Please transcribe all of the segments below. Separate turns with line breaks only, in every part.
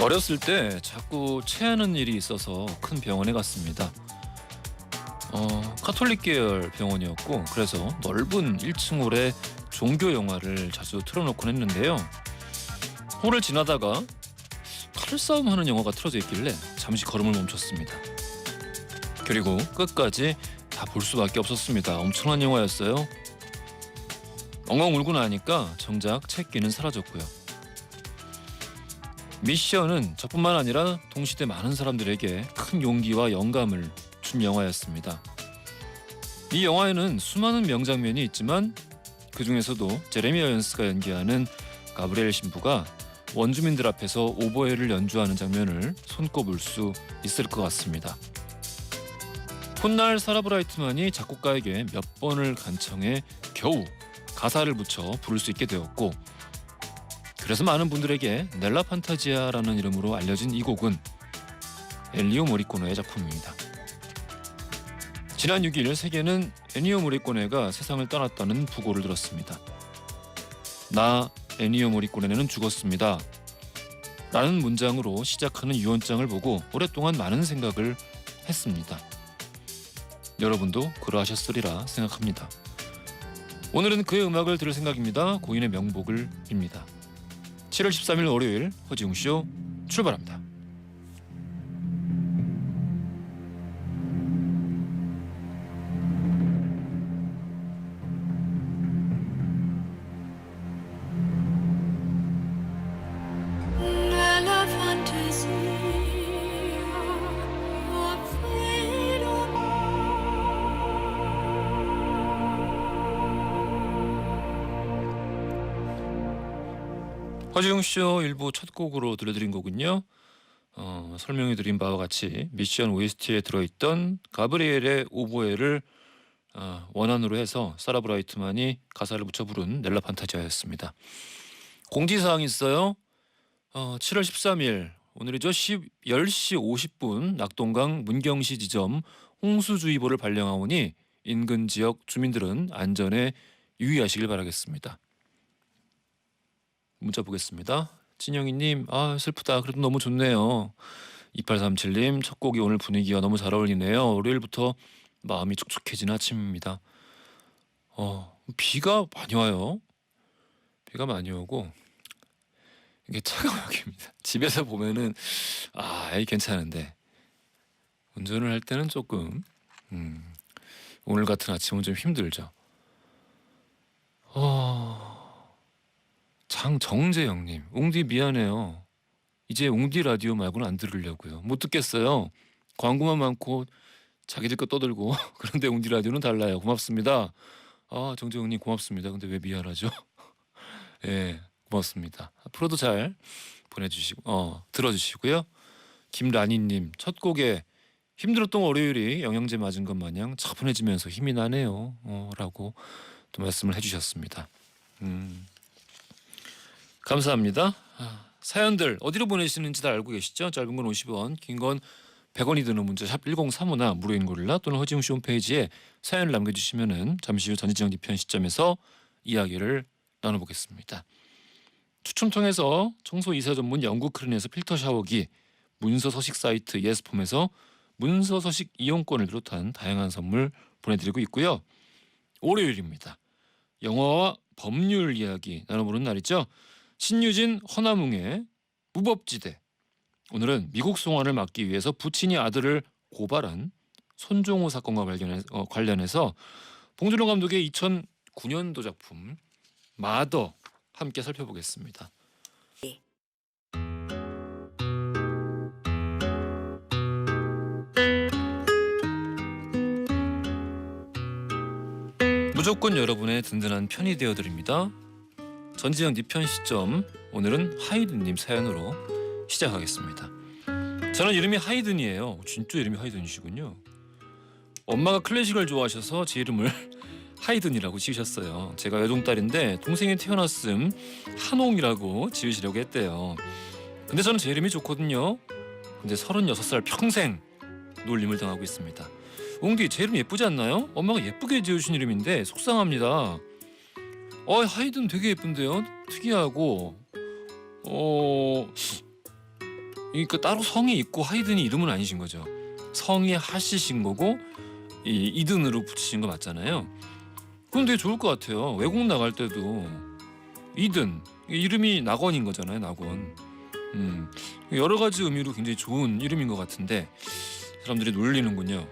어렸을 때 자꾸 체하는 일이 있어서 큰 병원에 갔습니다. 카톨릭 계열 병원이었고 그래서 넓은 1층 홀에 종교 영화를 자주 틀어놓곤 했는데요. 홀을 지나다가 칼싸움 하는 영화가 틀어져 있길래 잠시 걸음을 멈췄습니다. 그리고 끝까지 다 볼 수밖에 없었습니다. 엄청난 영화였어요. 엉엉 울고 나니까 정작 책기는 사라졌고요. 미션은 저뿐만 아니라 동시대 많은 사람들에게 큰 용기와 영감을 준 영화였습니다. 이 영화에는 수많은 명장면이 있지만 그 중에서도 제레미 아이언스가 연기하는 가브리엘 신부가 원주민들 앞에서 오보에를 연주하는 장면을 손꼽을 수 있을 것 같습니다. 훗날 사라 브라이트만이 작곡가에게 몇 번을 간청해 겨우 가사를 붙여 부를 수 있게 되었고, 그래서 많은 분들에게 넬라 판타지아라는 이름으로 알려진 이 곡은 엔리오 모리코네의 작품입니다. 지난 6일 세계는 엔니오 모리코네가 세상을 떠났다는 부고를 들었습니다. 나 엔니오 모리코네는 죽었습니다. 라는 문장으로 시작하는 유언장을 보고 오랫동안 많은 생각을 했습니다. 여러분도 그러하셨으리라 생각합니다. 오늘은 그의 음악을 들을 생각입니다. 고인의 명복을 빕니다. 7월 13일 월요일 허지웅쇼 출발합니다. 허지웅쇼 일부 첫 곡으로 들려드린 곡은요, 설명해드린 바와 같이 미션 OST에 들어있던 가브리엘의 오보에를 원안으로 해서 사라 브라이트만이 가사를 붙여 부른 넬라 판타지아였습니다. 공지사항이 있어요. 7월 13일 오늘이죠. 10시 50분 낙동강 문경시 지점 홍수주의보를 발령하오니 인근 지역 주민들은 안전에 유의하시길 바라겠습니다. 문자 보겠습니다. 진영이님, 슬프다. 그래도 너무 좋네요. 2837님, 첫 곡이 오늘 분위기가 너무 잘 어울리네요. 월요일부터 마음이 촉촉해지는 아침입니다. 비가 많이 와요. 비가 많이 오고 이게 차가운 여기입니다. 집에서 보면은 괜찮은데 운전을 할 때는 조금 오늘 같은 아침은 좀 힘들죠. 장정재영님, 웅디 미안해요. 이제 웅디 라디오 말고는 안 들으려고요. 못 듣겠어요. 광고만 많고 자기들 거 떠들고 그런데 웅디 라디오는 달라요. 고맙습니다. 정재영님 고맙습니다. 근데 왜 미안하죠? 예, 고맙습니다. 앞으로도 잘 보내주시고 들어주시고요. 김라니님, 첫 곡에 힘들었던 월요일이 영양제 맞은 것 마냥 차분해지면서 힘이 나네요. 라고 또 말씀을 해주셨습니다. 감사합니다. 사연들 어디로 보내시는지 다 알고 계시죠? 짧은 건 50원, 긴 건 100원이 드는 문자 샵 1035나 무료인 고릴라 또는 허지웅씨 홈페이지에 사연을 남겨주시면은 잠시 후 전지적 뒤편 시점에서 이야기를 나눠보겠습니다. 추첨 통해서 청소 이사 전문 영국 크린에서 필터 샤워기, 문서 서식 사이트 예스폼에서 문서 서식 이용권을 비롯한 다양한 선물 보내드리고 있고요. 월요일입니다. 영화와 법률 이야기 나눠보는 날이죠. 신유진 허나뭉의 무법지대. 오늘은 미국 송환을 막기 위해서 부친이 아들을 고발한 손종호 사건과 관련해서 봉준호 감독의 2009년도 작품 마더 함께 살펴보겠습니다. 무조건 여러분의 든든한 편이 되어드립니다. 전지현 뒤편 시점, 오늘은 하이든님 사연으로 시작하겠습니다. 저는 이름이 하이든이에요. 진짜 이름이 하이든이시군요. 엄마가 클래식을 좋아하셔서 제 이름을 하이든이라고 지으셨어요. 제가 외동딸인데 동생이 태어났음 한홍이라고 지으시려고 했대요. 근데 저는 제 이름이 좋거든요. 근데 36살 평생 놀림을 당하고 있습니다. 웅디, 제 이름 예쁘지 않나요? 엄마가 예쁘게 지으신 이름인데 속상합니다. 하이든 되게 예쁜데요. 특이하고 그러니까 따로 성이 있고 하이든이 이름은 아니신 거죠. 성이 하시신 거고 이 이든으로 붙이신 거 맞잖아요. 그럼 되게 좋을 것 같아요. 외국 나갈 때도 이든 이름이 낙원인 거잖아요. 낙원. 여러 가지 의미로 굉장히 좋은 이름인 것 같은데 사람들이 놀리는군요.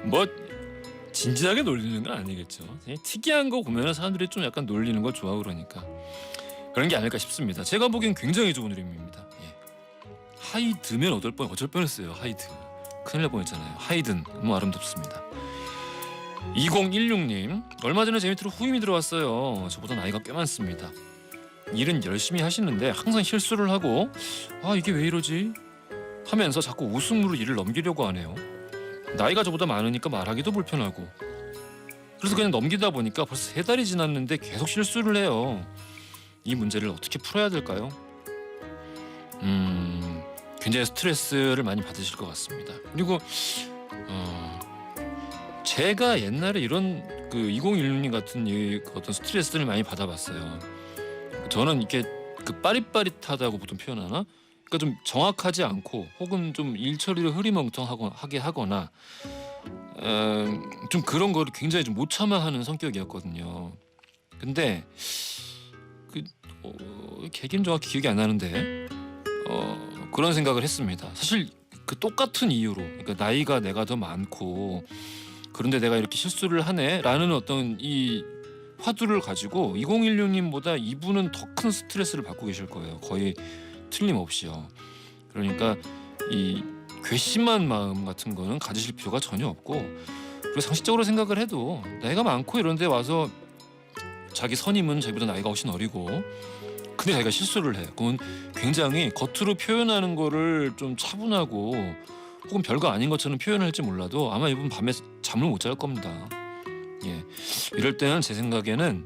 뭐 진지하게 놀리는 건 아니겠죠. 특이한 거 보면 사람들이 좀 약간 놀리는 걸 좋아하고 그러니까 그런 게 아닐까 싶습니다. 제가 보기엔 굉장히 좋은 이름입니다. 예. 하이드면 어쩔 뻔했어요. 하이드 큰일 날 뻔했잖아요. 하이든 너무 아름답습니다. 2016님 얼마 전에 제 밑으로 후임이 들어왔어요. 저보다 나이가 꽤 많습니다. 일은 열심히 하시는데 항상 실수를 하고 이게 왜 이러지? 하면서 자꾸 웃음으로 일을 넘기려고 하네요. 나이가 저보다 많으니까 말하기도 불편하고 그래서 그냥 넘기다 보니까 벌써 3달이 지났는데 계속 실수를 해요. 이 문제를 어떻게 풀어야 될까요? 굉장히 스트레스를 많이 받으실 것 같습니다. 그리고 제가 옛날에 이런 그 2016님 같은 어떤 스트레스를 많이 받아봤어요. 저는 이렇게 그 빠릿빠릿하다고 보통 표현하나? 그러니까 좀 정확하지 않고 혹은 좀 일 처리를 흐리멍텅하게 하거나 좀 그런 거를 굉장히 좀 못 참아하는 성격이었거든요. 근데 그 계기는 정확히 기억이 안 나는데 그런 생각을 했습니다. 사실 그 똑같은 이유로 그러니까 나이가 내가 더 많고 그런데 내가 이렇게 실수를 하네라는 어떤 이 화두를 가지고 2016님보다 이분은 더 큰 스트레스를 받고 계실 거예요. 거의 틀림없이요. 그러니까 이 괘씸한 마음 같은 거는 가지실 필요가 전혀 없고 그리고 상식적으로 생각을 해도 나이가 많고 이런 데 와서 자기 선임은 자기보다 나이가 훨씬 어리고 근데 자기가 실수를 해. 그건 굉장히 겉으로 표현하는 거를 좀 차분하고 혹은 별거 아닌 것처럼 표현할지 몰라도 아마 이분 밤에 잠을 못 잘 겁니다. 예, 이럴 때는 제 생각에는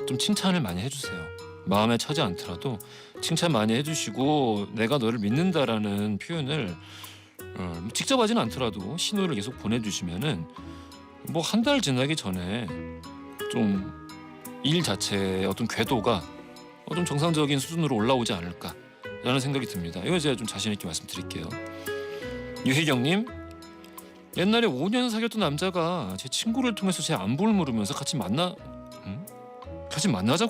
좀 칭찬을 많이 해주세요. 마음에 차지 않더라도 칭찬 많이 해주시고 내가 너를 믿는다라는 표현을 직접 하진 않더라도 신호를 계속 보내주시면은 뭐 한 달 지나기 전에 좀 일 자체의 어떤 궤도가 좀 정상적인 수준으로 올라오지 않을까라는 생각이 듭니다. 이거 제가 좀 자신 있게 말씀드릴게요. 유혜경님 옛날에 5년 사귀었던 남자가 제 친구를 통해서 제 안부를 물으면서 같이 만나자고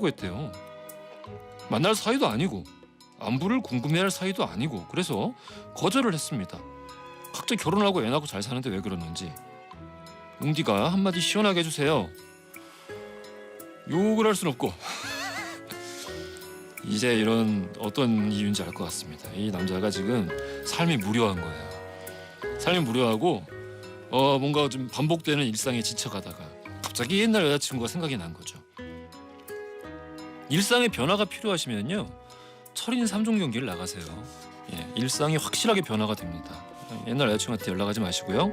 했대요. 만날 사이도 아니고 안부를 궁금해할 사이도 아니고 그래서 거절을 했습니다. 각자 결혼하고 애 낳고 잘 사는데 왜 그러는지 웅디가 한마디 시원하게 해주세요. 욕을 할 순 없고 이제 이런 어떤 이유인지 알 것 같습니다. 이 남자가 지금 삶이 무료한 거예요. 삶이 무료하고 뭔가 좀 반복되는 일상에 지쳐가다가 갑자기 옛날 여자친구가 생각이 난 거죠. 일상의 변화가 필요하시면요 철인 3종 경기를 나가세요. 예, 일상이 확실하게 변화가 됩니다. 옛날 여자친구한테 연락하지 마시고요.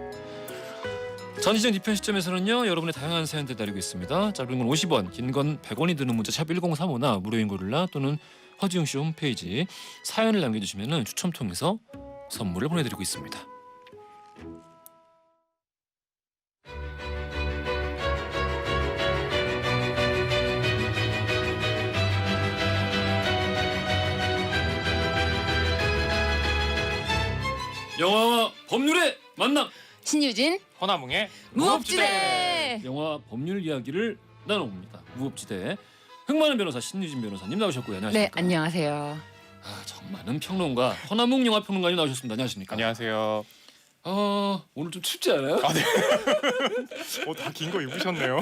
전희정 뒤편 시점에서는요 여러분의 다양한 사연들 기다리고 있습니다. 짧은 건 50원, 긴 건 100원이 드는 문자 샵 1035나 무료인 고릴라 또는 허지웅 씨 홈페이지 사연을 남겨주시면 추첨 통해서 선물을 보내드리고 있습니다. 영화와 법률의 만남
신유진
허나뭉의
무법지대.
영화 법률 이야기를 나눠봅니다. 무법지대 흥많은 변호사 신유진 변호사님 나오셨고요. 안녕하십니까?
네, 안녕하세요.
정많은 평론가 허나뭉 영화 평론가님 나오셨습니다. 안녕하십니까?
안녕하세요.
오늘 좀 춥지 않아요?
네. 다 긴 거 입으셨네요.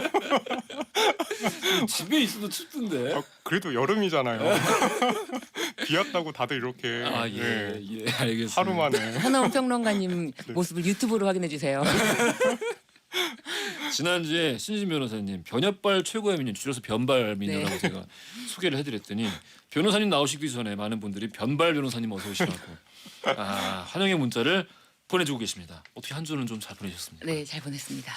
집에 있어도 춥던데.
그래도 여름이잖아요. 비 왔다고 다들 이렇게
예, 알겠습니다.
하루 만에.
하나원 평론가님
네.
모습을 유튜브로 확인해 주세요.
지난주에 신유진 변호사님 변협발 최고의 민원 줄여서 변발 민원이라고
네.
제가 소개를 해드렸더니 변호사님 나오시기 전에 많은 분들이 변발 변호사님 어서 오시라고 환영의 문자를 보내주고 계십니다. 어떻게 한 주는 좀 잘 보내셨습니까?
네, 잘 보냈습니다.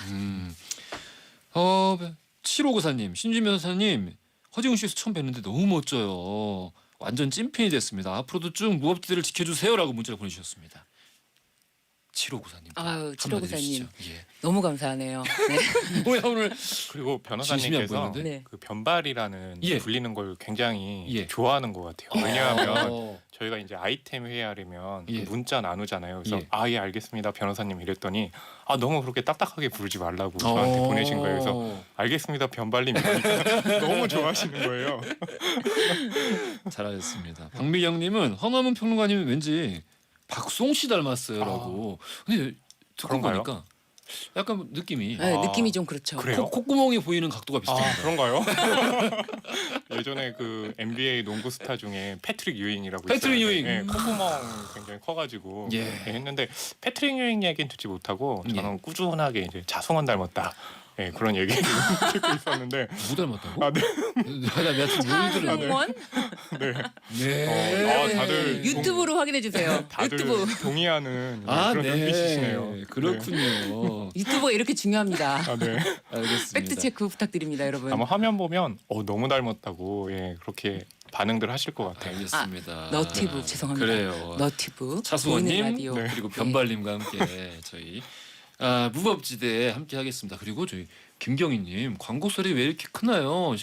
7594님 신유진 변호사님 허지웅 씨에서 처음 뵀는데 너무 멋져요. 완전 찐팬이 됐습니다. 앞으로도 쭉 무법지대를 지켜주세요라고 문자를 보내주셨습니다. 7594님.
아유, 7594님
예.
너무 감사하네요. 네.
뭐야 오늘
그리고
진심이 안
변호사님께서
보이는데?
네.
그 변발이라는
예.
불리는 걸 굉장히
예.
좋아하는 것 같아요. 왜냐하면
어.
저희가 이제 아이템 회의하려면
예.
그 문자 나누잖아요. 그래서
예.
예 알겠습니다 변호사님 이랬더니 너무 그렇게 딱딱하게 부르지 말라고 저한테 보내신 거예요. 그래서 알겠습니다 변발님 이러니까 너무 좋아하시는 거예요.
잘하셨습니다. 박미경님은 허남은 평론가님은 왠지 박송 씨 닮았어요라고. 근데 듣고
그런가요?
보니까 약간 느낌이
네,
아,
느낌이 좀 그렇죠.
그래요?
콧구멍이 보이는 각도가 비슷합니다.
그런가요? 예전에 그 NBA 농구 스타 중에 패트릭 유잉이라고
패트릭
있었는데,
유잉.
예, 콧구멍 굉장히 커가지고
예.
했는데 패트릭 유잉 얘기는 듣지 못하고 저는
예.
꾸준하게 이제 자성원 닮았다. 예, 그런 얘기를 듣고 있었는데
뭐 닮았다고?
네.
내가 지금 요리들을
하승원
네.
네.
다들
유튜브로 확인해 주세요.
다들
유튜브
동의하는
아,
그런 눈빛이시네요.
네. 그렇군요.
유튜브가 이렇게 중요합니다.
네.
알겠습니다.
팩트 체크 부탁드립니다, 여러분.
아마 화면 보면 너무 닮았다고 그렇게 반응들 하실 것 같아요.
알겠습니다.
너티브 죄송합니다.
그래요.
너티브 보이는
차수원님
라디오.
네.
그리고 변발님과 함께 저희 무법지대에 함께 하겠습니다. 그리고 저희 김경희님 광고 소리 왜 이렇게 크나요?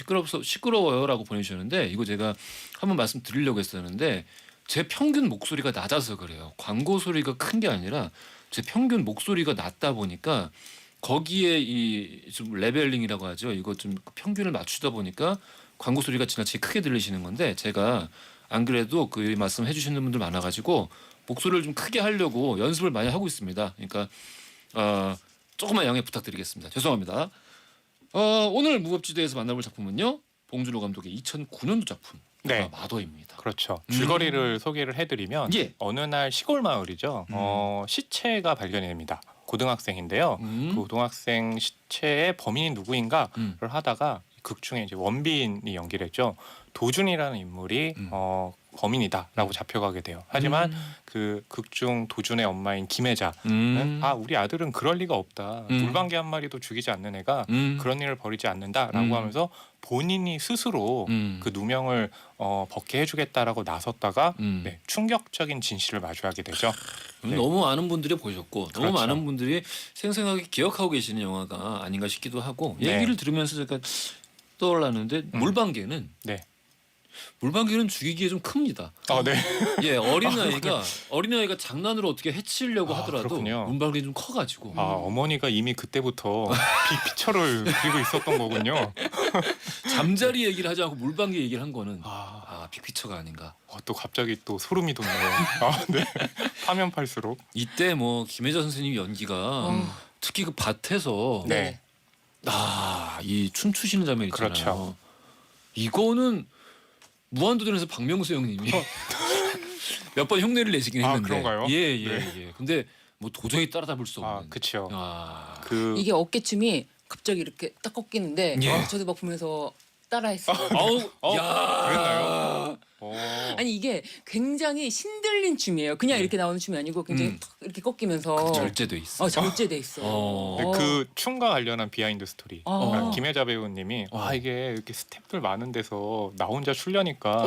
시끄러워요라고 보내주셨는데 이거 제가 한번 말씀드리려고 했었는데 제 평균 목소리가 낮아서 그래요. 광고 소리가 큰 게 아니라 제 평균 목소리가 낮다 보니까 거기에 이 좀 레벨링이라고 하죠. 이거 좀 평균을 맞추다 보니까 광고 소리가 지나치게 크게 들리시는 건데 제가 안 그래도 그 말씀해 주시는 분들 많아가지고 목소리를 좀 크게 하려고 연습을 많이 하고 있습니다. 그러니까 조금만 양해 부탁드리겠습니다. 죄송합니다. 오늘 무법지대에서 만나볼 작품은요. 봉준호 감독의 2009년도 작품
네.
마더입니다.
그렇죠. 줄거리를 소개를 해드리면
예.
어느 날 시골 마을이죠. 시체가 발견이 됩니다. 고등학생인데요. 그 고등학생 시체의 범인이 누구인가를 하다가 극 중에 이제 원빈이 연기를 했죠. 도준이라는 인물이 범인이다라고 잡혀가게 돼요. 하지만 그 극중 도준의 엄마인 김혜자는 우리 아들은 그럴 리가 없다. 물방개 한 마리도 죽이지 않는 애가 그런 일을 벌이지 않는다라고 하면서 본인이 스스로 그 누명을 벗게 해주겠다라고 나섰다가 네, 충격적인 진실을 마주하게 되죠. 네.
너무 많은 분들이 보셨고 너무
그렇죠.
많은 분들이 생생하게 기억하고 계시는 영화가 아닌가 싶기도 하고
네.
얘기를 들으면서 제가 떠올랐는데 물방개는
네.
물방개는 죽이기에 좀 큽니다.
네.
예, 어린아이가 장난으로 어떻게 해치려고 하더라도
그렇군요.
물방개 좀 커가지고
어머니가 이미 그때부터 피처를 그리고 있었던 거군요.
잠자리 얘기를 하지 않고 물방개 얘기를 한 거는
아,
빅피처가 아닌가.
또 갑자기 또 소름이 돋네요. 네. 파면 팔수록.
이때 뭐 김혜자 선생님 연기가 특히 그 밭에서
네.
이 춤추시는 장면 있잖아요.
그렇죠.
이거는 무한도전에서 박명수 형님이 몇 번 흉내를 내시긴 했는데.
그런가요?
예. 근데 뭐 도저히 따라잡을 수 없는.
그렇죠.
아,
이게 어깨춤이 갑자기 이렇게 딱 꺾이는데
예.
저도 막 보면서 따라했어요.
그랬나요?
아니 이게 굉장히 신들린 춤이에요. 그냥 이렇게 나오는 춤이 아니고 굉장히 탁 이렇게 꺾이면서
절제돼 있어.
절제돼 있어.
그 춤과 관련한 비하인드 스토리.
어.
김혜자 배우님이 이게 이렇게 스태프들 많은 데서 나 혼자 추려니까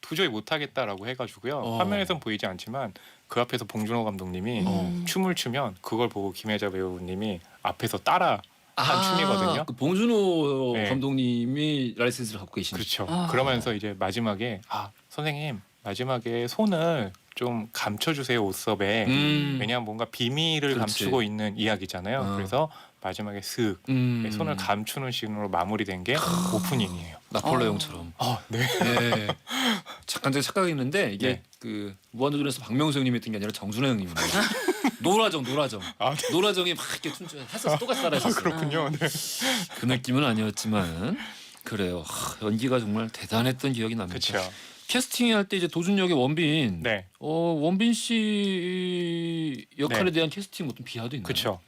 도저히 못하겠다라고 해가지고요. 화면에선 보이지 않지만 그 앞에서 봉준호 감독님이 춤을 추면 그걸 보고 김혜자 배우님이 앞에서 따라 한 춤이거든요.
그 봉준호
네.
감독님이 라이센스를 갖고 계신.
그렇죠. 그러면서 이제 마지막에 선생님 마지막에 손을 좀 감춰주세요 옷섭에. 왜냐하면 뭔가 비밀을
그렇지.
감추고 있는 이야기잖아요. 그래서 마지막에 슥 손을 감추는 식으로 마무리된 게 오프닝이에요.
나폴레옹처럼.
네.
네. 잠깐 제가 착각했는데 이게
네.
그 무한도전에서 박명수 형님이 했던 게 아니라 정준하 형님입니다. 노라정.
네.
노라정이 막 이렇게 했었어. 똑같이 따라했었어요.
그렇군요. 네.
그 느낌은 아니었지만 그래요. 연기가 정말 대단했던 기억이 납니다.
그렇죠.
캐스팅할 때 이제 도준 역의 원빈,
네.
원빈 씨 역할에
네.
대한 캐스팅 어떤 비하도 있나요?
그렇죠.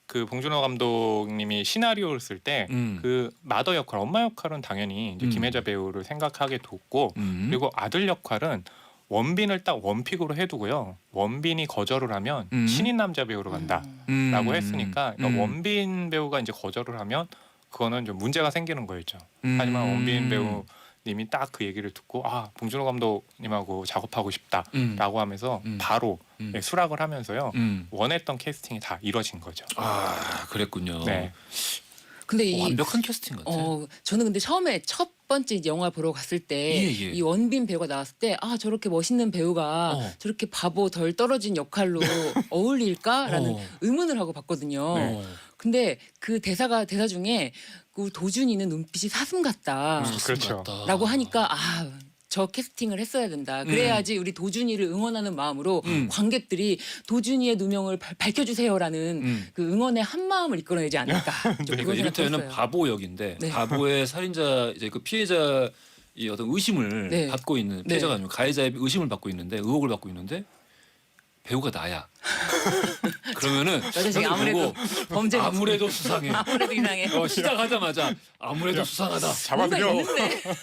그 봉준호 감독님이 시나리오를 쓸 때 그 마더 역할, 엄마 역할은 당연히 이제 김혜자 배우를 생각하게 뒀고 그리고 아들 역할은 원빈을 딱 원픽으로 해두고요. 원빈이 거절을 하면 신인 남자 배우로 간다라고 했으니까 그러니까 원빈 배우가 이제 거절을 하면 그거는 좀 문제가 생기는 거였죠. 하지만 원빈 배우님이 님이 딱 그 얘기를 듣고 봉준호 감독님하고 작업하고 싶다라고 하면서 바로 수락을 하면서요. 원했던 캐스팅이 다 이뤄진 거죠.
그랬군요.
네.
근데 이
완벽한 캐스팅 같아.
저는 근데 처음에 첫 번째 이제 영화 보러 갔을 때
예.
이 원빈 배우가 나왔을 때 저렇게 멋있는 배우가 저렇게 바보 덜 떨어진 역할로 어울릴까라는 의문을 하고 봤거든요.
네.
근데 그 대사 중에 그 도준이는 눈빛이 사슴 같다.
그렇죠.
라고 하니까 저 캐스팅을 했어야 된다. 그래야지 우리 도준이를 응원하는 마음으로 관객들이 도준이의 누명을 밝혀주세요라는 그 응원의 한 마음을 이끌어내지 않을까.
그러니까 이를테면 바보 역인데
네.
바보의 살인자 이제 그 피해자 이 어떤 의심을
네.
받고 있는
네.
피해자가 아니고 가해자의 의심을 받고 있는데 의혹을 받고 있는데 배우가 나야. 그러면은
여자식이 아무래도 범죄
아무래도 수상해.
아무래도 이상해.
시작하자마자 아무래도 수상하다.
잡아들여.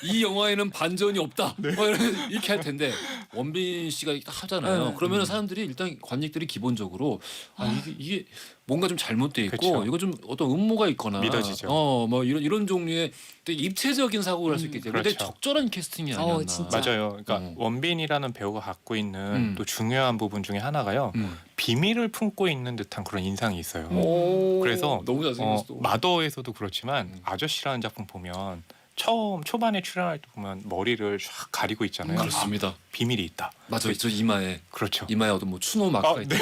이 영화에는 반전이 없다. 이렇게 할 텐데 원빈 씨가 하잖아요. 그러면은 사람들이 일단 관객들이 기본적으로 이게 뭔가 좀 잘못돼 있고
그쵸.
이거 좀 어떤 음모가 있거나
믿어지죠.
뭐 이런 종류의 되게 입체적인 사고를 할 수 있기 때문에
그렇죠.
되게 적절한 캐스팅이 아니었나.
진짜.
맞아요. 그러니까 원빈이라는 배우가 갖고 있는 또 중요한 부분 중에 하나가요. 비밀을 품고 있는 듯한 그런 인상이 있어요. 그래서
너무 잘생겼어.
마더에서도 그렇지만 아저씨라는 작품 보면 초반에 출연할 때 보면 머리를 쫙 가리고 있잖아요.
그렇습니다.
비밀이 있다.
맞아요. 저 이마에
그렇죠.
어떤 뭐 추노 마크가 있다.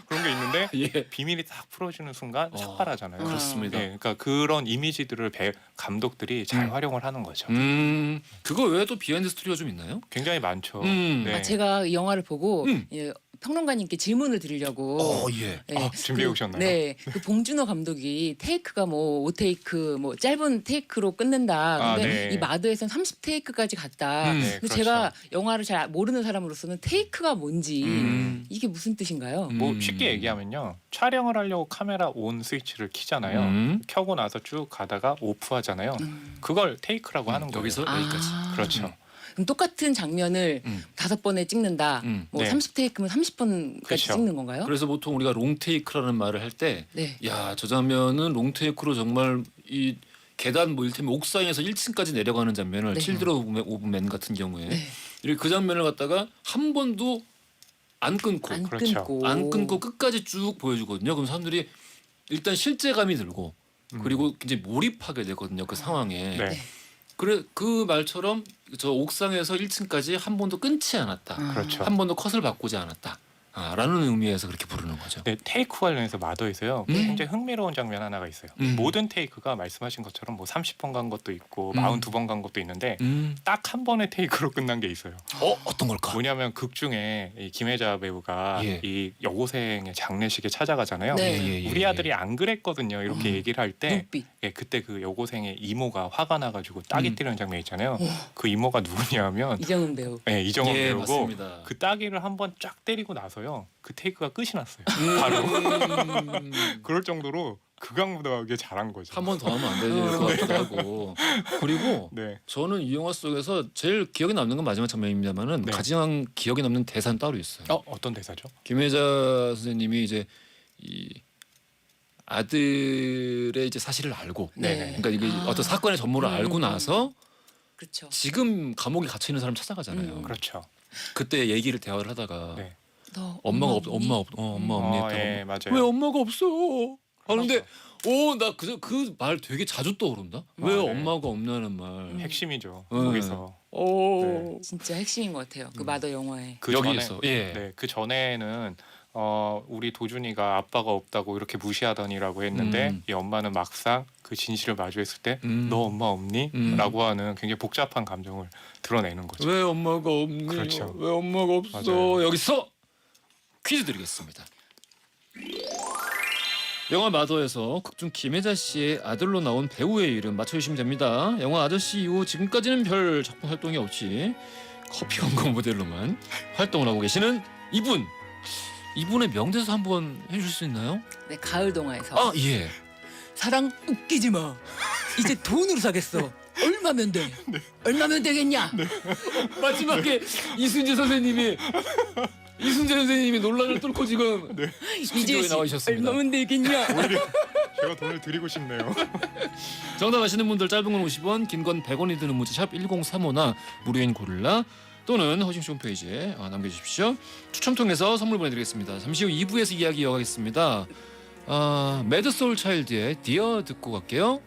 그런 게 있는데
예.
비밀이 딱 풀어지는 순간 삭발하잖아요.
그렇습니다.
네, 그러니까 그런 이미지들을 감독들이 잘 활용을 하는 거죠.
그거 외에도 비하인드 스토리가 좀 있나요?
굉장히 많죠.
네.
제가 이 영화를 보고 평론가님께 질문을 드리려고
예.
준비해 오셨나요?
네, 그 봉준호 감독이 테이크가 뭐 5테이크 뭐 짧은 테이크로 끝낸다. 근데
네.
이 마드에서는 30테이크까지 갔다.
네,
근데
그렇죠.
제가 영화를 잘 모르는 사람으로서는 테이크가 뭔지 이게 무슨 뜻인가요?
뭐 쉽게 얘기하면요, 촬영을 하려고 카메라 온 스위치를 키잖아요. 켜고 나서 쭉 가다가 오프하잖아요. 그걸 테이크라고 하는 거예요.
여기서 여기까지.
그렇죠.
그럼 똑같은 장면을 5번에 찍는다. 뭐
네.
30테이크면 30번까지
그렇죠.
찍는 건가요?
그래서 보통 우리가 롱테이크라는 말을 할 때
네.
야, 저 장면은 롱테이크로 정말 이 계단 뭐 일테면 옥상에서 1층까지 내려가는 장면을
네.
칠드러 오브맨 같은 경우에
네.
이렇게 그 장면을 갖다가 한 번도 안 끊고
안
그렇죠.
끊고
안 끊고 끝까지 쭉 보여주거든요. 그럼 사람들이 일단 실제감이 들고 그리고 굉장히 몰입하게 되거든요. 그 상황에.
네.
그래 그 말처럼 저 옥상에서 1층까지 한 번도 끊지 않았다.
그렇죠.
한 번도 컷을 바꾸지 않았다. 라는 의미에서 그렇게 부르는 거죠.
네, 테이크 관련해서 마더에서요. 굉장히 흥미로운 장면 하나가 있어요. 모든 테이크가 말씀하신 것처럼 뭐 30번 간 것도 있고 42번 간 것도 있는데 딱 한 번의 테이크로 끝난 게 있어요.
어떤 걸까?
뭐냐면 극 중에 이 김혜자 배우가 이 여고생의 장례식에 찾아가잖아요.
네.
우리 아들이 안 그랬거든요. 이렇게 얘기를 할 때
눈빛.
그때 그 여고생의 이모가 화가 나가지고 따기 때리는 장면 있잖아요. 그 이모가 누구냐면
이정은 배우.
네, 이정원
예,
배우고
맞습니다.
그 따기를 한 번 쫙 때리고 나서요. 그 테이크가 끝이 났어요. 바로 그럴 정도로 극악무도하게 잘한 거죠.
한 번 더 하면 안 되지 것 같기도 하고. 그리고
네.
저는 이 영화 속에서 제일 기억에 남는 건 마지막 장면입니다만은
네.
가장 기억에 남는 대사는 따로 있어요.
어떤 대사죠?
김혜자 선생님이 이제 이 아들의 이제 사실을 알고,
네.
그러니까 이게 어떤 사건의 전모를 알고 나서
그렇죠.
지금 감옥에 gat혀 있는 사람 찾아가잖아요.
그렇죠.
그때 얘기를 대화를 하다가
네.
너
엄마 없니 했다고.
예, 맞아요.
왜 엄마가 없어? 하는데 나 그 말 되게 자주 떠오른다. 왜
네.
엄마가 없냐는 말.
핵심이죠.
네.
거기서.
진짜 핵심인 것 같아요. 그 마더 영화에.
그
여기에서
전에, 네, 그 전에는 우리 도준이가 아빠가 없다고 이렇게 무시하더니라고 했는데 이 엄마는 막상 그 진실을 마주했을 때 너 엄마 없니? 라고 하는 굉장히 복잡한 감정을 드러내는 거죠.
왜 엄마가 없니?
그렇죠.
왜 엄마가 없어?
맞아요.
여기서 퀴즈 드리겠습니다. 영화 마더에서 극중 김혜자 씨의 아들로 나온 배우의 이름 맞춰주시면 됩니다. 영화 아저씨 이후 지금까지는 별 작품 활동이 없이 커피 광고 모델로만 활동을 하고 계시는 이분의 명대사 한번 해주실 수 있나요?
네, 가을 동화에서
예.
사랑 웃기지 마. 이제 돈으로 사겠어. 얼마면 돼? 얼마면 되겠냐?
마지막에 이순재 선생님이 논란을 뚫고 지금
이제
스튜디오에 나와주셨습니다.
얼마면 되겠냐?
제가 돈을 드리고 싶네요.
정답 아시는 분들 짧은 건 50원, 긴 건 100원이 드는 문자 샵 1035나 무료인 고릴라 또는 허징쇼 홈페이지에 남겨주십시오. 추첨 통해서 선물 보내드리겠습니다. 잠시 후 2부에서 이야기 이어가겠습니다. 매드소울 차일드의 디어 듣고 갈게요.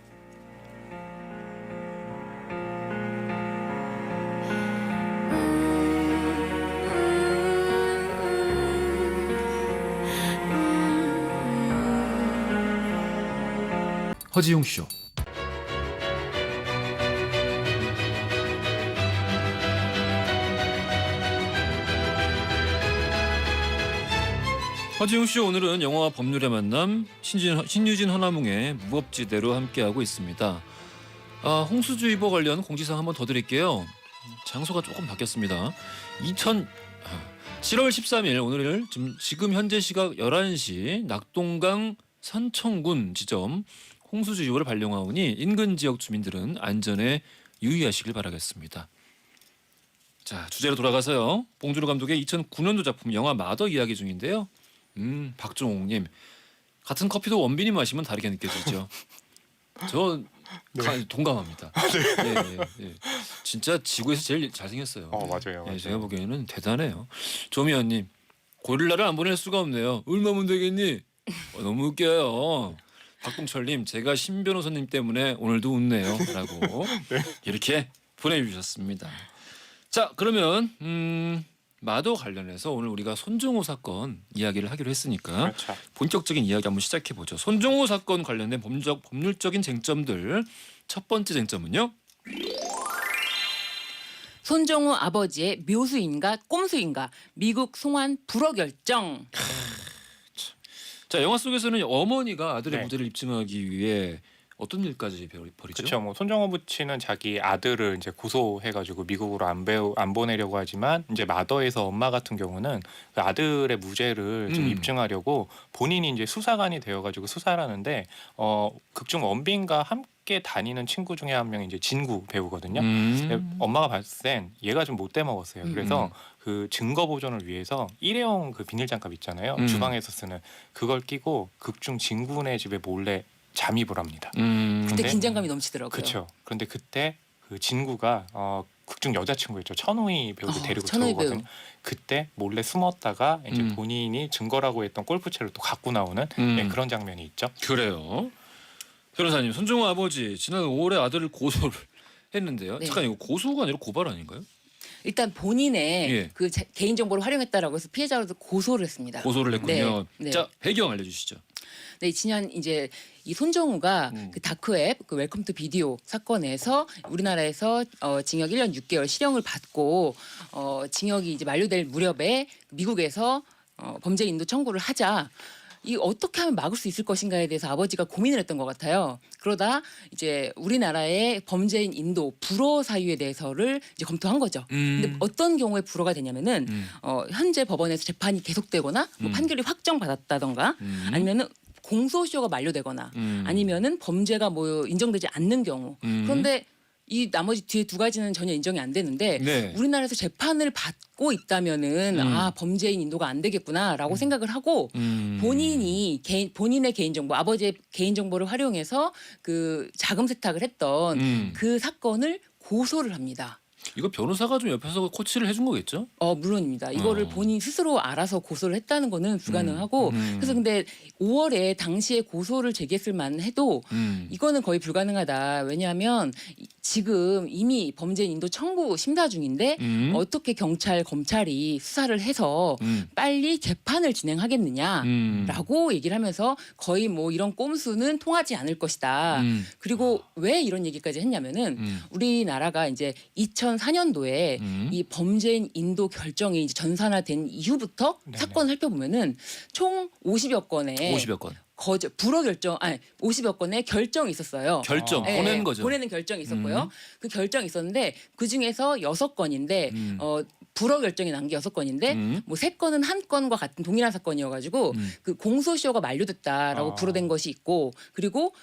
허지용 쇼. 허지용 쇼 오늘은 영화와 법률의 만남 신유진 허나몽의 무법지대로 함께하고 있습니다. 홍수주의보 관련 공지사항 한번 더 드릴게요. 장소가 조금 바뀌었습니다. 7월 13일 오늘 지금 현재 시각 11시 낙동강 산청군 지점 홍수주의보를 발령하오니 인근 지역 주민들은 안전에 유의하시길 바라겠습니다. 자, 주제로 돌아가서요. 봉준호 감독의 2009년도 작품 영화 마더 이야기 중인데요. 박종옥님 같은 커피도 원빈이 마시면 다르게 느껴지죠. 저 동감합니다. 예. 진짜 지구에서 제일 잘생겼어요.
맞아요.
예, 제가 보기에는 대단해요. 조미연님 고릴라를 안 보낼 수가 없네요. 얼마면 되겠니? 너무 웃겨요. 박동철님 제가 신 변호사님 때문에 오늘도 웃네요. 라고 이렇게 보내주셨습니다. 자 그러면 마더 관련해서 오늘 우리가 손정호 사건 이야기를 하기로 했으니까
그렇죠.
본격적인 이야기 한번 시작해 보죠. 손정호 사건 관련된 법률적인 쟁점들 첫 번째 쟁점은요.
손정호 아버지의 묘수인가 꼼수인가 미국 송환 불허 결정.
자 영화 속에서는 어머니가 아들의
네.
무죄를 입증하기 위해 어떤 일까지 벌이죠?
그렇죠. 뭐 손정호 부친은 자기 아들을 이제 고소해가지고 미국으로 안 보내려고 하지만 이제 마더에서 엄마 같은 경우는 그 아들의 무죄를 좀 입증하려고 본인이 이제 수사관이 되어가지고 수사를 하는데 극중 원빈과 함께 다니는 친구 중에 한 명이 이제 진구 배우거든요. 엄마가 봤을 땐 얘가 좀 못돼 먹었어요. 그래서 그 증거 보존을 위해서 일회용 그 비닐 장갑 있잖아요. 주방에서 쓰는 그걸 끼고 극중 진구네 집에 몰래 잠입을 합니다.
그때
근데
긴장감이 넘치더라고요.
그렇죠. 그런데 그때 그 진구가 극중 여자친구였죠. 천우희 배우를 데리고
천우희
들어오거든요. 그때 몰래 숨었다가 이제 본인이 증거라고 했던 골프채를 또 갖고 나오는 그런 장면이 있죠.
그래요. 변호사님 손정호 아버지 지난 5월에 아들을 고소를 했는데요.
네.
잠깐 이거 고소가 아니라 고발 아닌가요?
일단 본인의
예.
그 개인 정보를 활용했다라고 해서 피해자로서 고소를 했습니다.
고소를 했군요.
네.
자 배경 알려주시죠.
네, 지난 이제 이 손정우가 그 다크웹 그 웰컴 투 비디오 사건에서 우리나라에서 징역 1년 6개월 실형을 받고 징역이 이제 만료될 무렵에 미국에서 범죄 인도 청구를 하자. 이 어떻게 하면 막을 수 있을 것인가에 대해서 아버지가 고민을 했던 것 같아요. 그러다 이제 우리나라의 범죄인 인도 불허 사유에 대해서를 이제 검토한 거죠. 근데 어떤 경우에 불허가 되냐면은 현재 법원에서 재판이 계속되거나 뭐 판결이 확정받았다던가 아니면은 공소시효가 만료되거나 아니면은 범죄가 뭐 인정되지 않는 경우. 그런데 이 나머지 뒤에 두 가지는 전혀 인정이 안 되는데
네.
우리나라에서 재판을 받고 있다면은 범죄인 인도가 안 되겠구나라고 생각을 하고 본인의 개인 정보, 아버지의 개인 정보를 활용해서 그 자금 세탁을 했던 그 사건을 고소를 합니다.
이거 변호사가 좀 옆에서 코치를 해준 거겠죠?
물론입니다. 이거를 본인 스스로 알아서 고소를 했다는 거는 불가능하고 그래서 근데 5월에 당시에 고소를 제기했을 만해도 이거는 거의 불가능하다. 왜냐하면 지금 이미 범죄인 인도 청구 심사 중인데 어떻게 경찰, 검찰이 수사를 해서 빨리 재판을 진행하겠느냐라고 얘기를 하면서 거의 뭐 이런 꼼수는 통하지 않을 것이다. 그리고 왜 이런 얘기까지 했냐면은 우리나라가 이제 2004년도에 이 범죄인 인도 결정이 이제 전산화된 이후부터
네네.
사건을 살펴보면은 총 50여 건의
50여 건.
불허 결정, 50여 건의 결정이 있었어요.
결정
예,
보내는 거죠.
보내는 결정이 있었고요. 그 결정이 있었는데 그 중에서 6건인데 불허 결정이 난 게 6건인데 뭐 3건은 한 건과 같은 동일한 사건이어가지고 그 공소시효가 만료됐다라고 불허된 것이 있고 그리고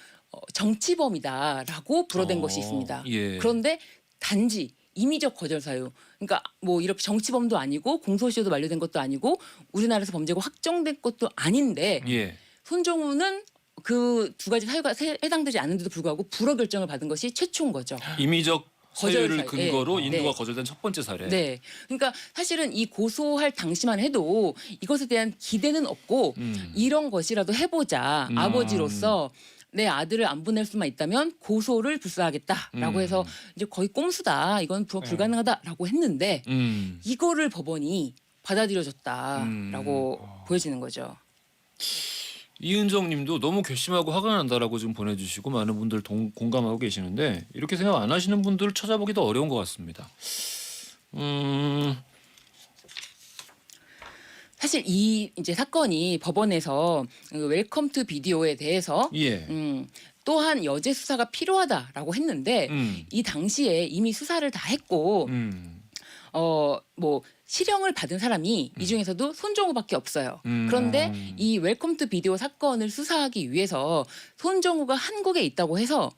정치범이다라고 불허된 것이 있습니다.
예.
그런데 단지 임의적 거절 사유. 그러니까 뭐 이렇게 정치범도 아니고 공소시효도 만료된 것도 아니고 우리나라에서 범죄가 확정된 것도 아닌데
예.
손정우는 그 두 가지 사유가 해당되지 않는데도 불구하고 불허 결정을 받은 것이 최초인 거죠.
임의적 사유를
거절 사유.
근거로
네.
인도가
네.
거절된 첫 번째 사례.
네. 그러니까 사실은 이 고소할 당시만 해도 이것에 대한 기대는 없고 이런 것이라도 해보자. 아버지로서 내 아들을 안 보낼 수만 있다면 고소를 불사하겠다라고 해서 이제 거의 꼼수다. 이건 불가능하다라고 했는데 이거를 법원이 받아들여줬다라고 보여지는 거죠.
이은정님도 너무 괘씸하고 화가 난다라고 지금 보내주시고 많은 분들 공감하고 계시는데 이렇게 생각 안 하시는 분들을 찾아보기도 어려운 것 같습니다.
사실 이 이제 사건이 법원에서 웰컴 투 비디오에 대해서
예.
또한 여죄 수사가 필요하다라고 했는데 이 당시에 이미 수사를 다 했고 뭐 실형을 받은 사람이 이 중에서도 손정우밖에 없어요. 그런데 이 웰컴 투 비디오 사건을 수사하기 위해서 손정우가 한국에 있다고 해서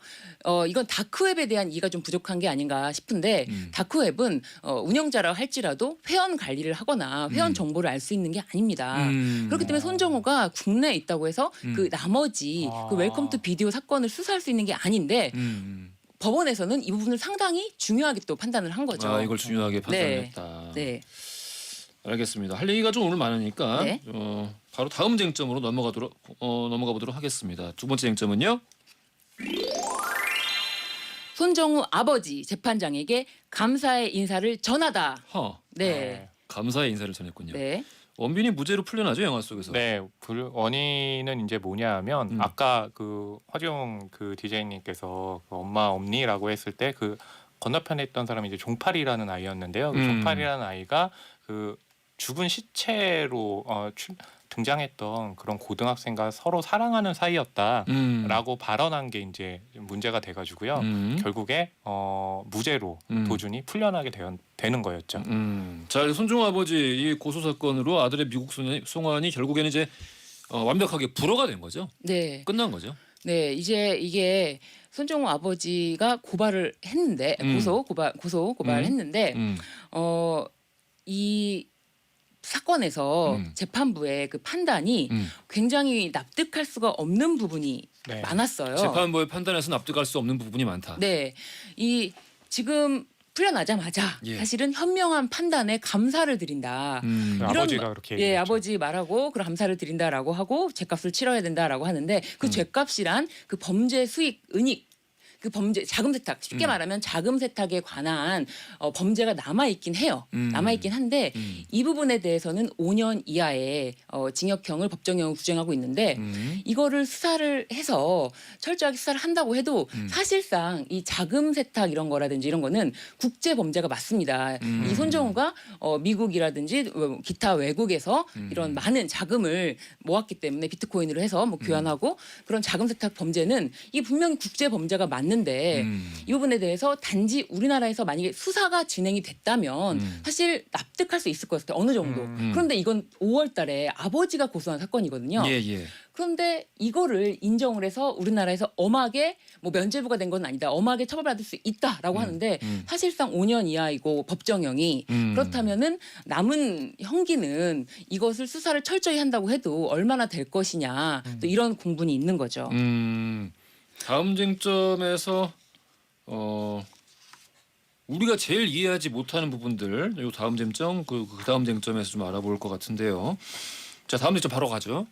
이건 다크웹에 대한 이해가 좀 부족한 게 아닌가 싶은데 다크웹은 운영자라 할지라도 회원 관리를 하거나 회원 정보를 알 수 있는 게 아닙니다. 그렇기 때문에 손정우가 국내에 있다고 해서 그 나머지 그 웰컴 투 비디오 사건을 수사할 수 있는 게 아닌데 법원에서는 이 부분을 상당히 중요하게 또 판단을 한 거죠.
아, 이걸 중요하게 판단했다.
네.
알겠습니다. 할 얘기가 좀 오늘 많으니까
네.
바로 다음 쟁점으로 넘어가 보도록 하겠습니다. 두 번째 쟁점은요.
손정우 아버지 재판장에게 감사의 인사를 전하다. 네.
감사의 인사를 전했군요.
네.
원빈이 무죄로 풀려나죠, 영화 속에서.
네, 원인은 이제 뭐냐면 아까 그 화지용 그 디제이님께서 그 엄마 없니라고 했을 때 그 건너편에 있던 사람이 이제 종팔이라는 아이였는데요. 그 종팔이라는 아이가 그 죽은 시체로 등장했던 그런 고등학생과 서로 사랑하는 사이였다라고 발언한 게 이제 문제가 돼가지고요. 결국에 무죄로 도준이 풀려나게 되는 거였죠.
자, 손정우 아버지 이 고소 사건으로 아들의 미국 송환이 결국에는 이제 완벽하게 불허가 된 거죠.
네.
끝난 거죠.
네, 이제 이게 손정우 아버지가 고발을 했는데 고발을 했는데 이 사건에서 재판부의 그 판단이 굉장히 납득할 수가 없는 부분이
네.
많았어요.
재판부의 판단에서 납득할 수 없는 부분이 많다.
네, 이 지금 풀려나자마자
예.
사실은 현명한 판단에 감사를 드린다.
아버지가 그렇게
예,
얘기했죠.
아버지 말하고 그럼 감사를 드린다라고 하고 죗값을 치러야 된다라고 하는데 그 죗값이란 그 범죄 수익 은닉 그 범죄 자금 세탁 쉽게 말하면 자금 세탁에 관한 범죄가 남아 있긴 해요. 남아 있긴 한데 이 부분에 대해서는 5년 이하의 징역형을 법정형을 규정하고 있는데 이거를 수사를 해서 철저하게 수사를 한다고 해도 사실상 이 자금 세탁 이런 거라든지 이런 거는 국제 범죄가 맞습니다. 이 손정우가 미국이라든지 기타 외국에서 이런 많은 자금을 모았기 때문에 비트코인으로 해서 뭐 교환하고 그런 자금 세탁 범죄는 이게 분명히 국제 범죄가 맞는데 이 부분에 대해서 단지 우리나라에서 만약에 수사가 진행이 됐다면 사실 납득할 수 있을 것 같아요. 어느 정도. 그런데 이건 5월 달에 아버지가 고소한 사건이거든요.
예.
그런데 이거를 인정을 해서 우리나라에서 엄하게 뭐 면죄부가 된 건 아니다. 엄하게 처벌받을 수 있다라고 하는데 사실상 5년 이하이고 법정형이 그렇다면은 남은 형기는 이것을 수사를 철저히 한다고 해도 얼마나 될 것이냐. 또 이런 공분이 있는 거죠.
다음 쟁점에서 우리가 제일 이해하지 못하는 부분들 요 다음 쟁점 그 다음 쟁점에서 좀 알아볼 것 같은데요. 자, 다음 쟁점 바로 가죠.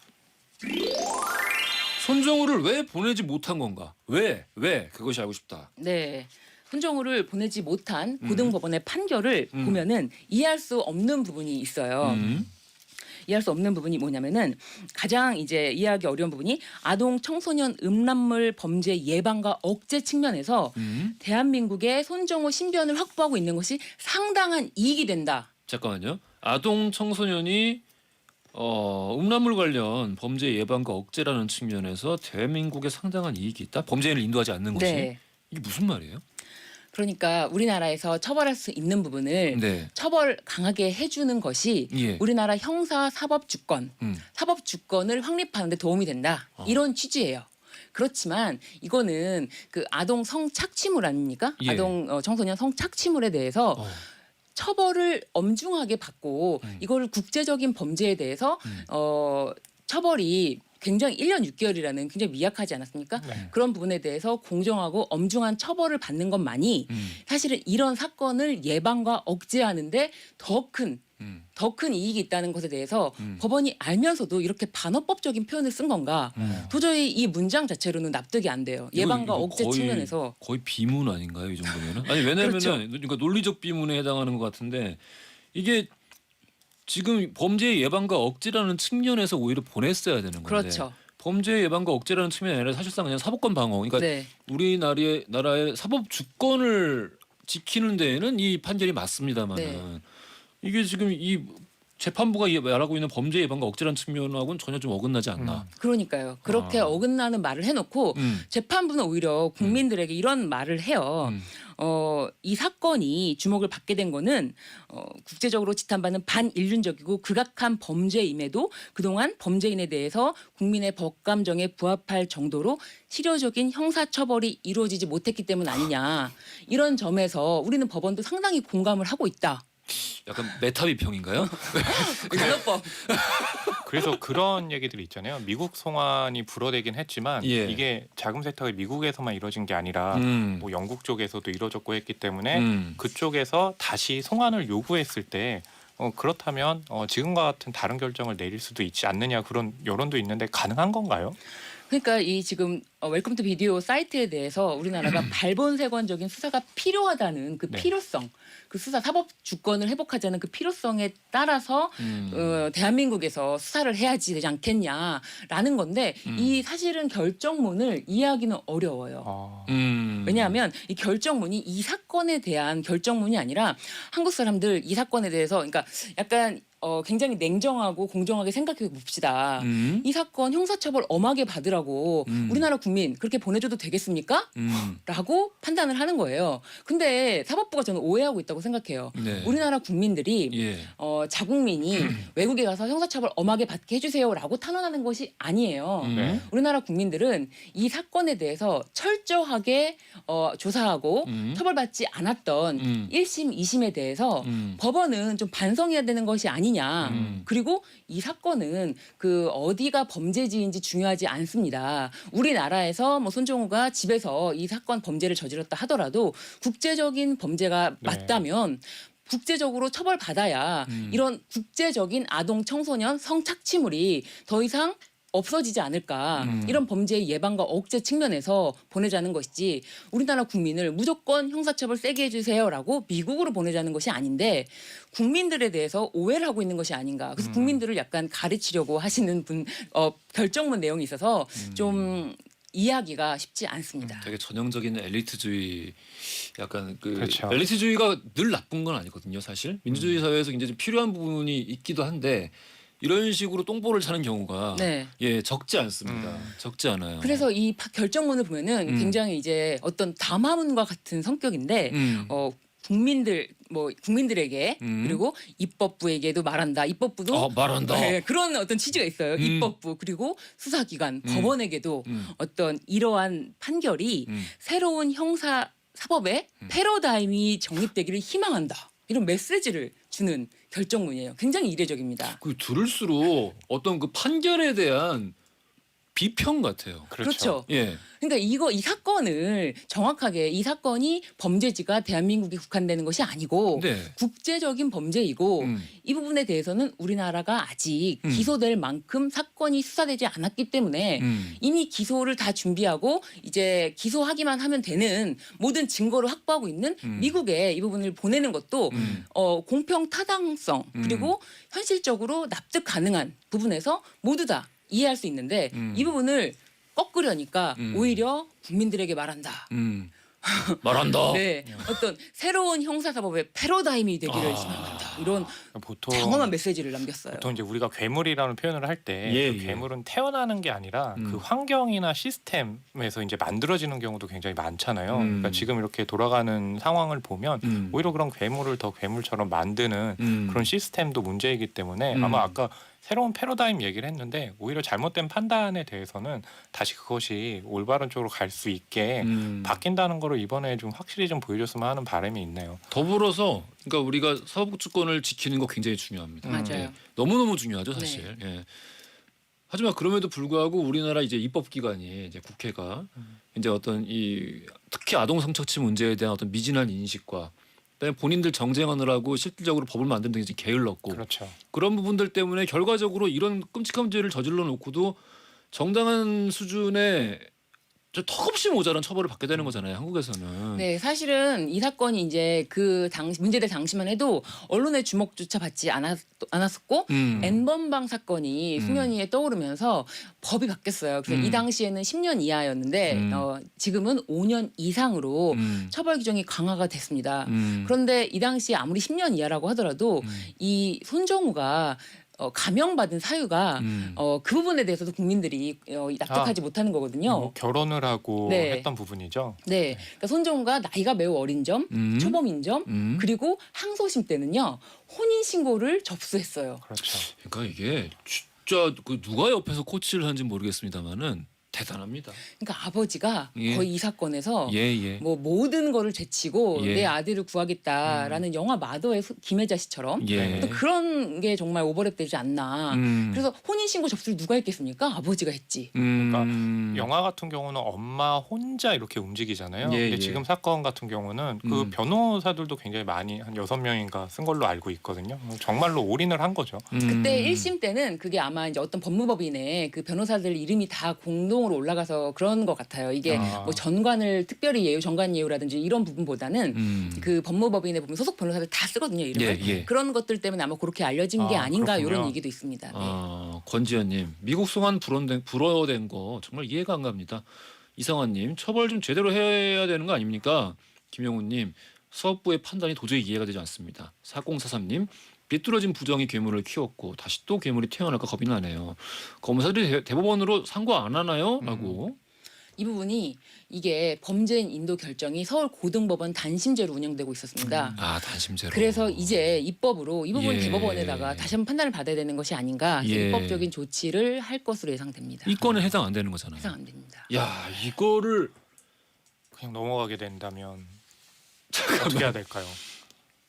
손정우를 왜 보내지 못한 건가? 왜 그것이 알고 싶다.
네. 손정우를 보내지 못한 고등법원의 판결을 보면은 이해할 수 없는 부분이 있어요. 이해할 수 없는 부분이 뭐냐면은 가장 이제 이해하기 어려운 부분이 아동 청소년 음란물 범죄 예방과 억제 측면에서 대한민국의 손정우 신변을 확보하고 있는 것이 상당한 이익이 된다.
잠깐만요. 아동 청소년이 음란물 관련 범죄 예방과 억제라는 측면에서 대한민국에 상당한 이익이 있다. 범죄인을 인도하지 않는 것이
네.
이게 무슨 말이에요?
그러니까 우리나라에서 처벌할 수 있는 부분을
네.
처벌 강하게 해주는 것이
예.
우리나라 형사 사법 주권, 사법 주권을 확립하는 데 도움이 된다. 이런 취지예요. 그렇지만 이거는 그 아동 성착취물 아닙니까?
예.
아동 청소년 성착취물에 대해서 처벌을 엄중하게 받고 이거를 국제적인 범죄에 대해서 처벌이 굉장히 1년 6개월이라는 굉장히 미약하지 않았습니까?
네.
그런 부분에 대해서 공정하고 엄중한 처벌을 받는 것만이 사실은 이런 사건을 예방과 억제하는데 더 큰 이익이 있다는 것에 대해서 법원이 알면서도 이렇게 반어법적인 표현을 쓴 건가? 도저히 이 문장 자체로는 납득이 안 돼요. 예방과
이거
억제 측면에서.
거의 비문 아닌가요, 이 정도면은? 아니 왜냐면은
그렇죠.
그러니까 논리적 비문에 해당하는 것 같은데 이게 지금 범죄 예방과 억제라는 측면에서 오히려 보냈어야 되는 건데.
그렇죠.
범죄 예방과 억제라는 측면이 아니라 사실상 그냥 사법권 방어. 그러니까
네.
나라의 사법 주권을 지키는 데에는 이 판결이 맞습니다만은
네.
이게 지금 이 재판부가 말하고 있는 범죄 예방과 억제라는 측면하고는 전혀 좀 어긋나지 않나.
그러니까요. 그렇게
아.
어긋나는 말을 해놓고 재판부는 오히려 국민들에게 이런 말을 해요. 이 사건이 주목을 받게 된 거는 국제적으로 지탄받는 반인륜적이고 극악한 범죄임에도 그동안 범죄인에 대해서 국민의 법감정에 부합할 정도로 실효적인 형사처벌이 이루어지지 못했기 때문 아니냐. 이런 점에서 우리는 법원도 상당히 공감을 하고 있다.
약간 메타 비평인가요?
간호법.
그래서 그런 얘기들이 있잖아요. 미국 송환이 불어대긴 했지만
예.
이게 자금 세탁이 미국에서만 이루어진 게 아니라 뭐 영국 쪽에서도 이루어졌고 했기 때문에 그쪽에서 다시 송환을 요구했을 때 그렇다면 지금과 같은 다른 결정을 내릴 수도 있지 않느냐 그런 여론도 있는데 가능한 건가요?
그러니까 이 지금 웰컴 투 비디오 사이트에 대해서 우리나라가 발본색원적인 수사가 필요하다는 그
네.
필요성, 그 수사 사법 주권을 회복하자는 그 필요성에 따라서 대한민국에서 수사를 해야지 되지 않겠냐라는 건데 이 사실은 결정문을 이해하기는 어려워요. 왜냐하면 이 결정문이 이 사건에 대한 결정문이 아니라 한국 사람들 이 사건에 대해서 그러니까 약간 굉장히 냉정하고 공정하게 생각해 봅시다. 이 사건 형사처벌 엄하게 받으라고 우리나라 국민 그렇게 보내줘도 되겠습니까? 라고 판단을 하는 거예요. 근데 사법부가 저는 오해하고 있다고 생각해요.
네.
우리나라 국민들이
예.
자국민이 외국에 가서 형사처벌 엄하게 받게 해주세요라고 탄원하는 것이 아니에요.
네.
우리나라 국민들은 이 사건에 대해서 철저하게 조사하고 처벌받지 않았던 1심, 2심에 대해서 법원은 좀 반성해야 되는 것이 아니냐. 그리고 이 사건은 그 어디가 범죄지인지 중요하지 않습니다. 우리나라에서 뭐 손정우가 집에서 이 사건 범죄를 저질렀다 하더라도 국제적인 범죄가
네.
맞다면 국제적으로 처벌받아야 이런 국제적인 아동 청소년 성착취물이 더 이상 없어지지 않을까 이런 범죄의 예방과 억제 측면에서 보내자는 것이지 우리나라 국민을 무조건 형사처벌 세게 해주세요라고 미국으로 보내자는 것이 아닌데 국민들에 대해서 오해를 하고 있는 것이 아닌가. 그래서 국민들을 약간 가르치려고 하시는 결정문 내용이 있어서 좀 이해하기가 쉽지 않습니다.
되게 전형적인 엘리트주의 약간 그
그렇죠.
엘리트주의가 늘 나쁜 건 아니거든요, 사실. 민주주의 사회에서 이제 좀 필요한 부분이 있기도 한데 이런 식으로 똥보를 차는 경우가
네.
예 적지 않습니다. 적지 않아요.
그래서 이 결정문을 보면은 굉장히 이제 어떤 담화문과 같은 성격인데 국민들에게 그리고 입법부에게도 말한다. 입법부도
말한다.
네, 그런 어떤 취지가 있어요. 입법부 그리고 수사기관, 법원에게도 어떤 이러한 판결이 새로운 형사 사법의 패러다임이 정립되기를 희망한다. 이런 메시지를 주는 결정문이에요. 굉장히 이례적입니다.
그 들을수록 어떤 그 판결에 대한 비평 같아요.
그렇죠.
예.
그러니까 이 사건을 정확하게 이 사건이 범죄지가 대한민국에 국한되는 것이 아니고
네.
국제적인 범죄이고 이 부분에 대해서는 우리나라가 아직 기소될 만큼 사건이 수사되지 않았기 때문에 이미 기소를 다 준비하고 이제 기소하기만 하면 되는 모든 증거를 확보하고 있는 미국에 이 부분을 보내는 것도 공평 타당성 그리고 현실적으로 납득 가능한 부분에서 모두 다 이해할 수 있는데 이 부분을 꺾으려니까 오히려 국민들에게 말한다.
말한다.
네, 어떤 새로운 형사사법의 패러다임이 되기를 희망한다. 이런
보통
장엄한 메시지를 남겼어요.
보통 이제 우리가 괴물이라는 표현을 할 때
예,
그
예.
괴물은 태어나는 게 아니라 그 환경이나 시스템에서 이제 만들어지는 경우도 굉장히 많잖아요. 그러니까 지금 이렇게 돌아가는 상황을 보면 오히려 그런 괴물을 더 괴물처럼 만드는 그런 시스템도 문제이기 때문에 아마 아까 새로운 패러다임 얘기를 했는데 오히려 잘못된 판단에 대해서는 다시 그것이 올바른 쪽으로 갈 수 있게 바뀐다는 거를 이번에 좀 확실히 좀 보여줬으면 하는 바람이 있네요.
더불어서 그러니까 우리가 사법주권을 지키는 거 굉장히 중요합니다.
맞아요.
예. 너무너무 중요하죠, 사실. 예. 하지만 그럼에도 불구하고 우리나라 이제 입법기관이 이제 국회가 이제 어떤 이 특히 아동 성착취 문제에 대한 어떤 미진한 인식과 그다음에 본인들 정쟁하느라고 실질적으로 법을 만드는 데 이제 게을렀고
그렇죠.
그런 부분들 때문에 결과적으로 이런 끔찍한 죄를 저질러 놓고도 정당한 수준의 저 턱없이 모자란 처벌을 받게 되는 거잖아요. 한국에서는.
네, 사실은 이 사건이 이제 그 당시 문제될 당시만 해도 언론의 주목조차 받지 않았었고 N번방 사건이 수년이에 떠오르면서 법이 바뀌었어요. 그래서 이 당시에는 10년 이하였는데 지금은 5년 이상으로 처벌 규정이 강화가 됐습니다. 그런데 이 당시에 아무리 10년 이하라고 하더라도 이 손정우가 감형받은 사유가 그 부분에 대해서도 국민들이 납득하지 못하는 거거든요.
뭐 결혼을 하고
네.
했던 부분이죠.
네, 그러니까 손정우가 나이가 매우 어린 점, 초범인 점, 그리고 항소심 때는요 혼인 신고를 접수했어요.
그렇죠.
그러니까 이게 진짜 그 누가 옆에서 코치를 하는지 모르겠습니다만은 대단합니다.
그러니까 아버지가
예.
거의 이 사건에서
예.
뭐 모든 거를 제치고
예.
내 아들을 구하겠다라는 영화 마더의 김혜자 씨처럼
예.
또 그런 게 정말 오버랩되지 않나. 그래서 혼인 신고 접수를 누가 했겠습니까? 아버지가 했지.
그러니까 영화 같은 경우는 엄마 혼자 이렇게 움직이잖아요.
예,
근데
예.
지금 사건 같은 경우는 그 변호사들도 굉장히 많이 한 6명인가 쓴 걸로 알고 있거든요. 정말로 올인을 한 거죠.
그때 1심 때는 그게 아마 이제 어떤 법무법인의 그 변호사들 이름이 다 공동으로 올라가서 그런 것 같아요. 이게 뭐 전관을 특별히 예우, 전관 예우라든지 이런 부분보다는 그 법무법인에 보면 소속 변호사들 다 쓰거든요. 이름을.
예.
그런 것들 때문에 아마 그렇게 알려진 게 아닌가
그렇군요.
이런 얘기도 있습니다. 네.
권지현님 미국 송환 불어된 거 정말 이해가 안 갑니다. 이상환님 처벌 좀 제대로 해야 되는 거 아닙니까? 김영훈님 사법부의 판단이 도저히 이해가 되지 않습니다. 4043님 비뚤어진 부정이 괴물을 키웠고 다시 또 괴물이 태어날까 겁이 나네요. 검사들이 대법원으로 상고 안 하나요? 라고.
이 부분이 이게 범죄인 인도 결정이 서울 고등법원 단심제로 운영되고 있었습니다.
단심제로.
그래서 이제 입법으로 이 부분
예.
대법원에다가 다시 한번 판단을 받아야 되는 것이 아닌가
예.
입법적인 조치를 할 것으로 예상됩니다.
이 건에 해당 안 되는 거잖아요.
해당 안 됩니다.
야 이거를
그냥 넘어가게 된다면 어떻게 해야 될까요?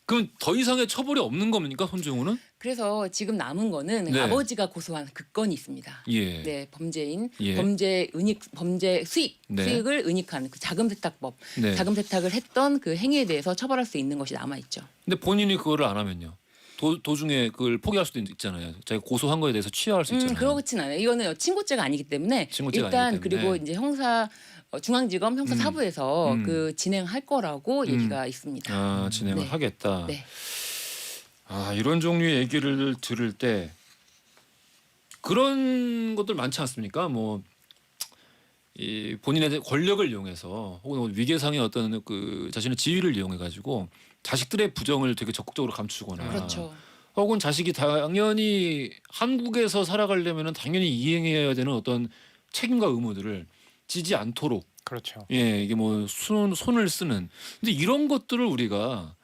그럼 더 이상의 처벌이 없는 겁니까 손정우는?
그래서 지금 남은 거는
네.
아버지가 고소한 그 건이 있습니다.
예.
네, 범죄인
예.
범죄
네.
수익을 은닉한 그 자금 세탁법,
네.
자금 세탁을 했던 그 행위에 대해서 처벌할 수 있는 것이 남아 있죠.
근데 본인이 그거를 안 하면요. 도중에 그걸 포기할 수도 있잖아요. 자기가 고소한 거에 대해서 취하할 수 있잖아요.
그렇진 않아요. 이거는 친고죄가 아니기 때문에
친고죄가
일단
아니기 때문에.
그리고 이제 형사 중앙지검 형사 사부에서 그 진행할 거라고 얘기가 있습니다.
진행을
네.
하겠다.
네.
이런 종류의 얘기를 들을 때 그런 것들 많지 않습니까? 뭐 이 본인의 권력을 이용해서 혹은 위계상의 어떤 그 자신의 지위를 이용해 가지고 자식들의 부정을 되게 적극적으로 감추거나
그렇죠.
혹은 자식이 당연히 한국에서 살아가려면은 당연히 이행해야 되는 어떤 책임과 의무들을 지지 않도록
그렇죠.
이게 뭐 손을 쓰는 근데 이런 것들을 우리가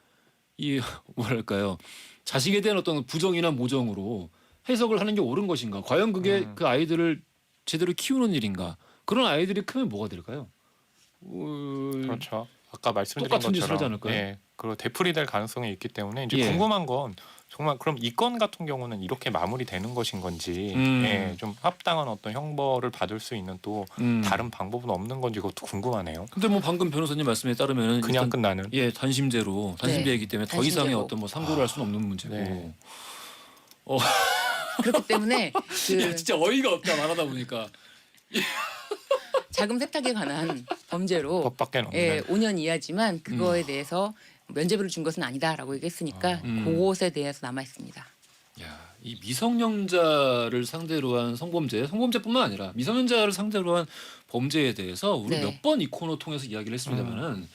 이 뭐랄까요 자식에 대한 어떤 부정이나 모정으로 해석을 하는 게 옳은 것인가 과연 그게 그 아이들을 제대로 키우는 일인가 그런 아이들이 크면 뭐가 될까요?
그렇죠. 아까 말씀드린
똑같은 짓을 하지
것처럼
않을까요?
예, 그리고 되풀이 될 가능성이 있기 때문에 이제
예.
궁금한 건 정말 그럼 이 건 같은 경우는 이렇게 마무리되는 것인 건지 좀 합당한 어떤 형벌을 받을 수 있는 또 다른 방법은 없는 건지 그것도 궁금하네요.
근데 뭐 방금 변호사님 말씀에 따르면
그냥 끝나는.
단심제이기 때문에 더 이상의
단심제로.
어떤 뭐 상고를 할 수는 없는 문제고.
네.
그렇기 때문에 그
진짜 어이가 없다 말하다 보니까.
자금 세탁에 관한 범죄로
법밖에 없는.
5년 이하지만 그거에 대해서 면죄부를 준 것은 아니다라고 얘기했으니까 그것에 대해서 남아 있습니다.
야, 이 미성년자를 상대로 한 성범죄뿐만 아니라 미성년자를 상대로 한 범죄에 대해서 우리
네.
몇 번 이 코너 통해서 이야기를 했습니다만은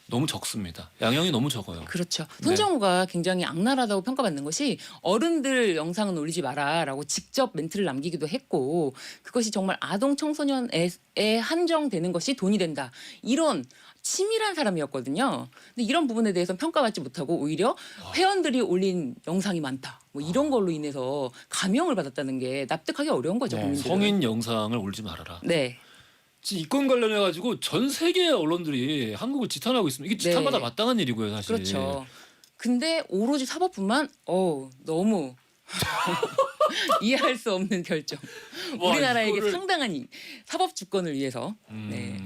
너무 적습니다. 양형이 너무 적어요.
그렇죠.
네.
손정우가 굉장히 악랄하다고 평가받는 것이 어른들 영상은 올리지 마라라고 직접 멘트를 남기기도 했고 그것이 정말 아동 청소년에 한정되는 것이 돈이 된다. 이런 치밀한 사람이었거든요. 근데 이런 부분에 대해서는 평가받지 못하고 오히려 회원들이 올린 영상이 많다. 뭐 이런 걸로 인해서 감형을 받았다는 게 납득하기 어려운 거죠.
네,
국민들은.
성인 영상을 올리지 말아라.
네.
지금 이 건 관련해 가지고 전 세계 언론들이 한국을 지탄하고 있습니다. 이게 지탄받아
네.
마땅한 일이고요, 사실.
그렇죠. 근데 오로지 사법부만 너무 이해할 수 없는 결정.
와,
우리나라에게
이거를-
상당한 사법 주권을 위해서. 네.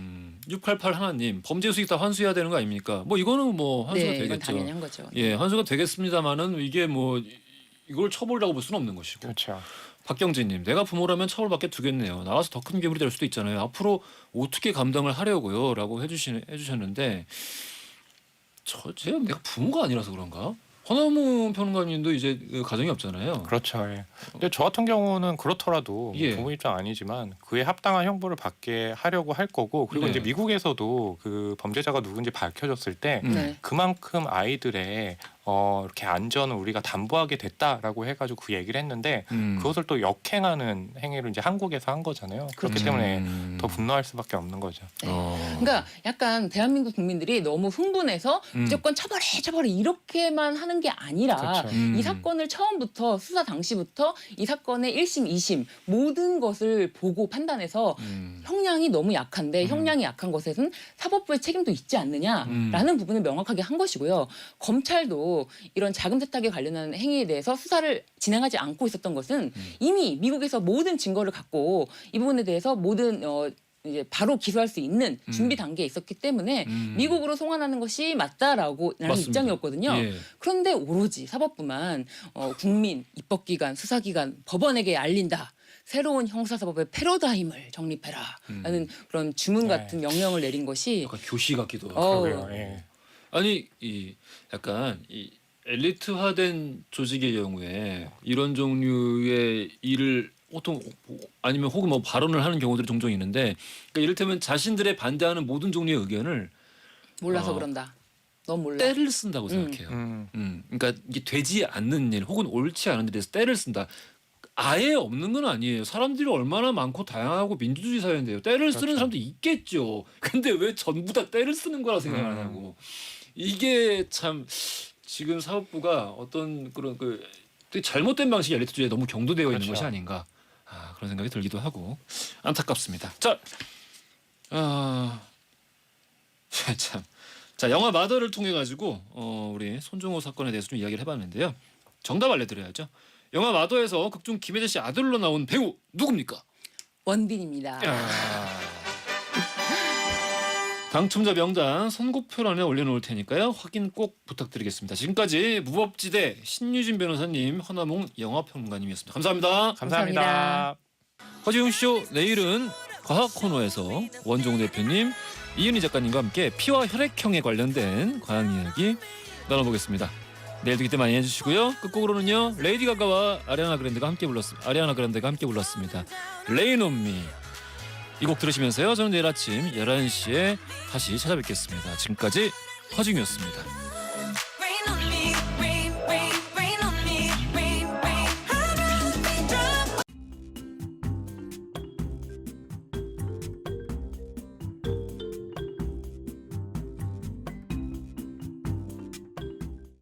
688 하나님 범죄 수익 다 환수해야 되는 거 아닙니까? 뭐 이거는 뭐 환수가
네, 이건
되겠죠.
당연히 한 거죠.
예, 환수가 되겠습니다만은 이게 뭐 이걸 처벌이라고 볼 수는 없는 것이고.
그렇죠.
박경진님, 내가 부모라면 처벌받게 두겠네요. 나와서 더 큰 괴물이 될 수도 있잖아요. 앞으로 어떻게 감당을 하려고요?라고 해주셨는데, 제가 내가 부모가 아니라서 그런가? 허나무 평론가님도 이제 가정이 없잖아요.
그렇죠. 예. 근데 저 같은 경우는 그렇더라도
예.
부모 입장 아니지만 그에 합당한 형벌을 받게 하려고 할 거고 그리고
네.
이제 미국에서도 그 범죄자가 누군지 밝혀졌을 때
네.
그만큼 아이들의 이렇게 안전을 우리가 담보하게 됐다라고 해가지고 그 얘기를 했는데 그것을 또 역행하는 행위를 이제 한국에서 한 거잖아요. 그렇기 때문에 더 분노할 수밖에 없는 거죠.
네. 그러니까 약간 대한민국 국민들이 너무 흥분해서 무조건 처벌해 이렇게만 하는 게 아니라
그렇죠.
이 사건을 처음부터 수사 당시부터 이 사건의 1심, 2심 모든 것을 보고 판단해서 형량이 너무 약한데 형량이 약한 것에는 사법부의 책임도 있지 않느냐라는 부분을 명확하게 한 것이고요. 검찰도 이런 자금 세탁에 관련한 행위에 대해서 수사를 진행하지 않고 있었던 것은 이미 미국에서 모든 증거를 갖고 이 부분에 대해서 모든 이제 바로 기소할 수 있는 준비 단계에 있었기 때문에 미국으로 송환하는 것이 맞다라고 라는
맞습니다.
입장이었거든요.
예.
그런데 오로지 사법부만 국민, 입법기관, 수사기관, 법원에게 알린다. 새로운 형사사법의 패러다임을 정립해라라는 그런 주문 같은 명령을 내린 것이
약간 교시 같기도 하고.
그러게요. 예.
아니 이 약간 이 엘리트화된 조직의 경우에 이런 종류의 일을 보통 아니면 혹은 뭐 발언을 하는 경우들이 종종 있는데 그러니까 이를테면 자신들의 반대하는 모든 종류의 의견을
몰라서
어,
그런다. 넌 몰라.
때를 쓴다고 생각해요. 그러니까 이게 되지 않는 일 혹은 옳지 않은 일에서 때를 쓴다. 아예 없는 건 아니에요. 사람들이 얼마나 많고 다양하고 민주주의 사회인데요. 때를 쓰는
그렇죠.
사람도 있겠죠. 근데 왜 전부 다 때를 쓰는 거라 생각하냐고. 이게 참 지금 사법부가 어떤 그런 그 되게 잘못된 방식의 엘리트주의에 너무 경도되어 있는
그렇죠.
것이 아닌가. 그런 생각이 들기도 하고 안타깝습니다. 자, 참. 자, 영화 마더를 통해 가지고 우리 손정호 사건에 대해서 좀 이야기를 해봤는데요. 정답 알려드려야죠. 영화 마더에서 극중 김혜자 씨 아들로 나온 배우 누굽니까?
원빈입니다.
당첨자 명단 선곡표란에 올려놓을 테니까요. 확인 꼭 부탁드리겠습니다. 지금까지 무법지대 신유진 변호사님, 허나몽 영화평론가님이었습니다. 감사합니다.
감사합니다.
허지웅 쇼 내일은 과학 코너에서 원종 대표님, 이은희 작가님과 함께 피와 혈액형에 관련된 과학 이야기 나눠보겠습니다. 내일도 기대 많이 해주시고요. 끝곡으로는요 레이디 가가와 아리아나 그란데가 함께 불렀습니다. 레인 온 미. 이 곡 들으시면서요. 저는 내일 아침 11시에 다시 찾아뵙겠습니다. 지금까지 허지웅이었습니다.